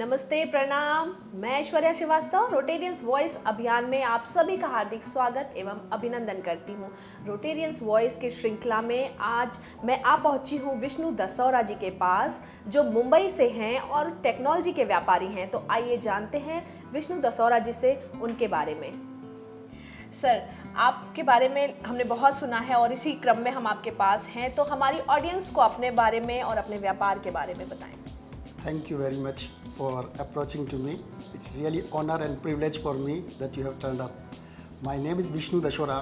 नमस्ते, प्रणाम। मैं ऐश्वर्या श्रीवास्तव रोटेरियंस वॉइस अभियान में आप सभी का हार्दिक स्वागत एवं अभिनंदन करती हूँ। रोटेरियंस वॉइस की श्रृंखला में आज मैं आ पहुँची हूँ विष्णु दसौरा जी के पास, जो मुंबई से हैं और टेक्नोलॉजी के व्यापारी हैं। तो आइए जानते हैं विष्णु दसौरा जी से उनके बारे में। सर, आपके बारे में हमने बहुत सुना है और इसी क्रम में हम आपके पास हैं, तो हमारी ऑडियंस को अपने बारे में और अपने व्यापार के बारे में बताएं। Thank you very much for approaching to me. It's really honor and privilege for me that you have turned up. My name is Vishnu Dashora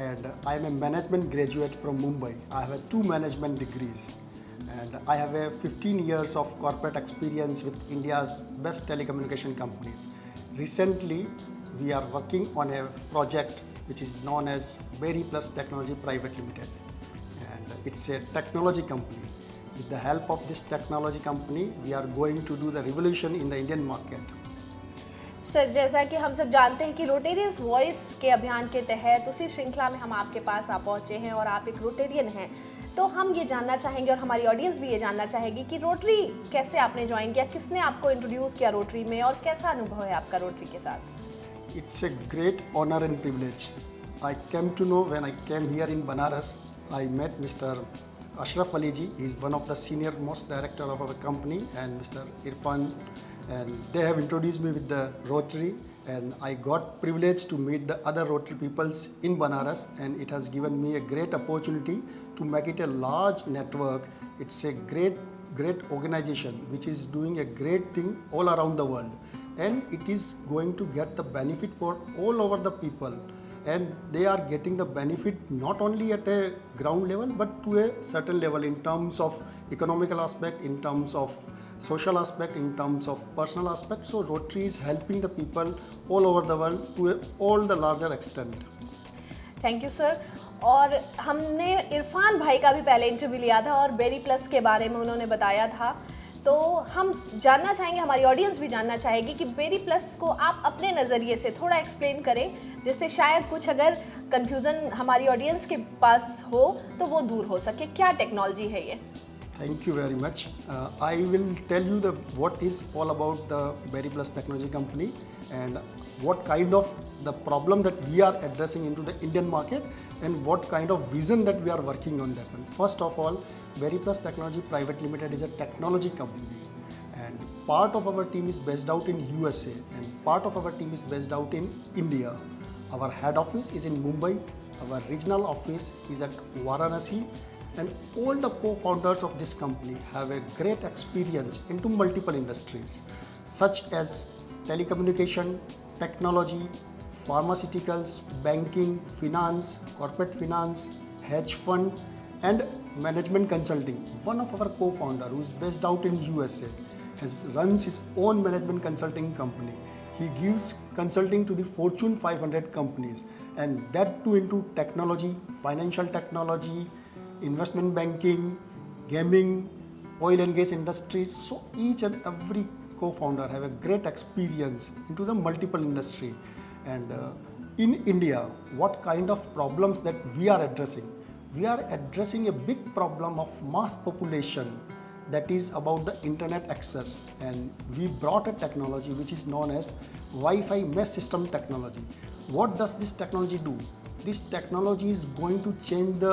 and I am a management graduate from Mumbai. I have 2 management degrees and I have a 15 years of corporate experience with India's best telecommunication companies. Recently, we are working on a project which is known as Berry Plus Technology Private Limited, and it's a technology company. With the help of this technology company, we are going to do the revolution in the Indian market. Sir, जैसा कि हम सब जानते हैं कि Rotarians voice के अभियान के तहत उसी श्रृंखला में हम आपके पास आ पहुँचे हैं और आप एक रोटेरियन हैं, तो हम ये जानना चाहेंगे और हमारी ऑडियंस भी ये जानना चाहेगी कि रोटरी कैसे आपने ज्वाइन किया, किसने आपको इंट्रोड्यूस किया रोटरी में और कैसा अनुभव है आपका रोटरी के साथ? It's a great honor and privilege. I came to know when I came here in Banaras, I met Mr. Ashraf Ali ji. He is one of the senior most director of our company, and Mr. Irfan, and they have introduced me with the Rotary, and I got privilege to meet the other Rotary peoples in Banaras, and it has given me a great opportunity to make it a large network. It's a great organization which is doing a great thing all around the world, and it is going to get the benefit for all over the people. And they are getting the benefit not only at a ground level but to a certain level in terms of economical aspect, in terms of social aspect, in terms of personal aspect. So Rotary is helping the people all over the world to all the larger extent. Thank you sir. और हमने इरफान भाई का भी पहले interview लिया था और berry plus के बारे में उन्होंने बताया था, तो हम जानना चाहेंगे, हमारी ऑडियंस भी जानना चाहेगी कि बेरी प्लस को आप अपने नज़रिए से थोड़ा एक्सप्लेन करें, जिससे शायद कुछ अगर कन्फ्यूज़न हमारी ऑडियंस के पास हो तो वो दूर हो सके। क्या टेक्नोलॉजी है ये? Thank you very much. I will tell you what is all about the Berry Plus Technology Company and what kind of the problem that we are addressing into the Indian market and what kind of vision that we are working on that one. First of all, Berry Plus Technology Private Limited is a technology company, and part of our team is based out in USA and part of our team is based out in India. Our head office is in Mumbai, our regional office is at Varanasi, and all the co-founders of this company have a great experience into multiple industries such as telecommunication, technology, pharmaceuticals, banking, finance, corporate finance, hedge fund, and management consulting. One of our co-founder who is based out in USA runs his own management consulting company. He gives consulting to the Fortune 500 companies, and that too into technology, financial technology, investment banking, gaming, oil and gas industries. So each and every co-founder have a great experience into the multiple industry. And in India, what kind of problems that we are addressing? We are addressing a big problem of mass population, that is about the internet access, and we brought a technology which is known as Wi-Fi mesh system technology. What does this technology do? This technology is going to change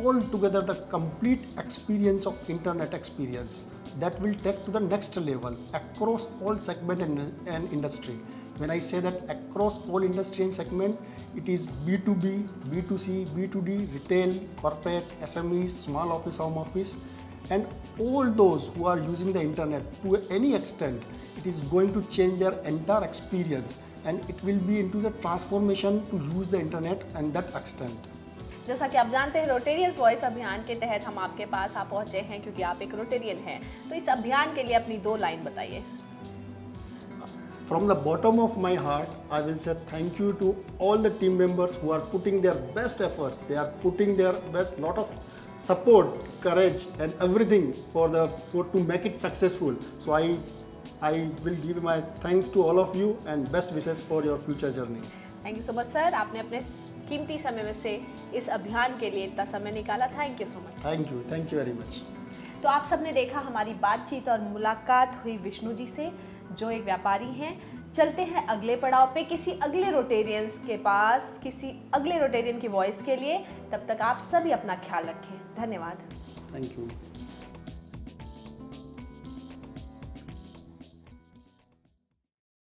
altogether the complete experience of internet experience that will take to the next level across all segment and industry. When I say that across all industry and segment, it is B2B, B2C, B2D, retail, corporate, SMEs, small office, home office, and all those who are using the internet to any extent, it is going to change their entire experience, and it will be into the transformation to use the internet and that extent. जैसा कि आप जानते हैं, Rotarians voice अभियान के तहत हम आपके पास आ पहुँचे हैं क्योंकि आप एक रोटेरियन हैं, तो इस अभियान के लिए अपनी 2 लाइन बताइए। From the bottom of my heart, I will say thank you to all the team members who are putting their best efforts. They are putting their best, lot of support, courage, and everything to make it successful. So I will give my thanks to all of you and best wishes for your future journey. Thank you so much sir, आपने अपने कीमती समय में से इस अभियान के लिए इतना समय निकाला। Thank you so much. Thank you very much. तो आप सबने देखा हमारी बातचीत और मुलाकात हुई विष्णु जी से, जो एक व्यापारी हैं। चलते हैं अगले पड़ाव पे किसी अगले रोटेरियंस के पास, किसी अगले रोटेरियन की वॉइस के लिए। तब तक आप सभी अपना ख्याल रखें। धन्यवाद। Thank you.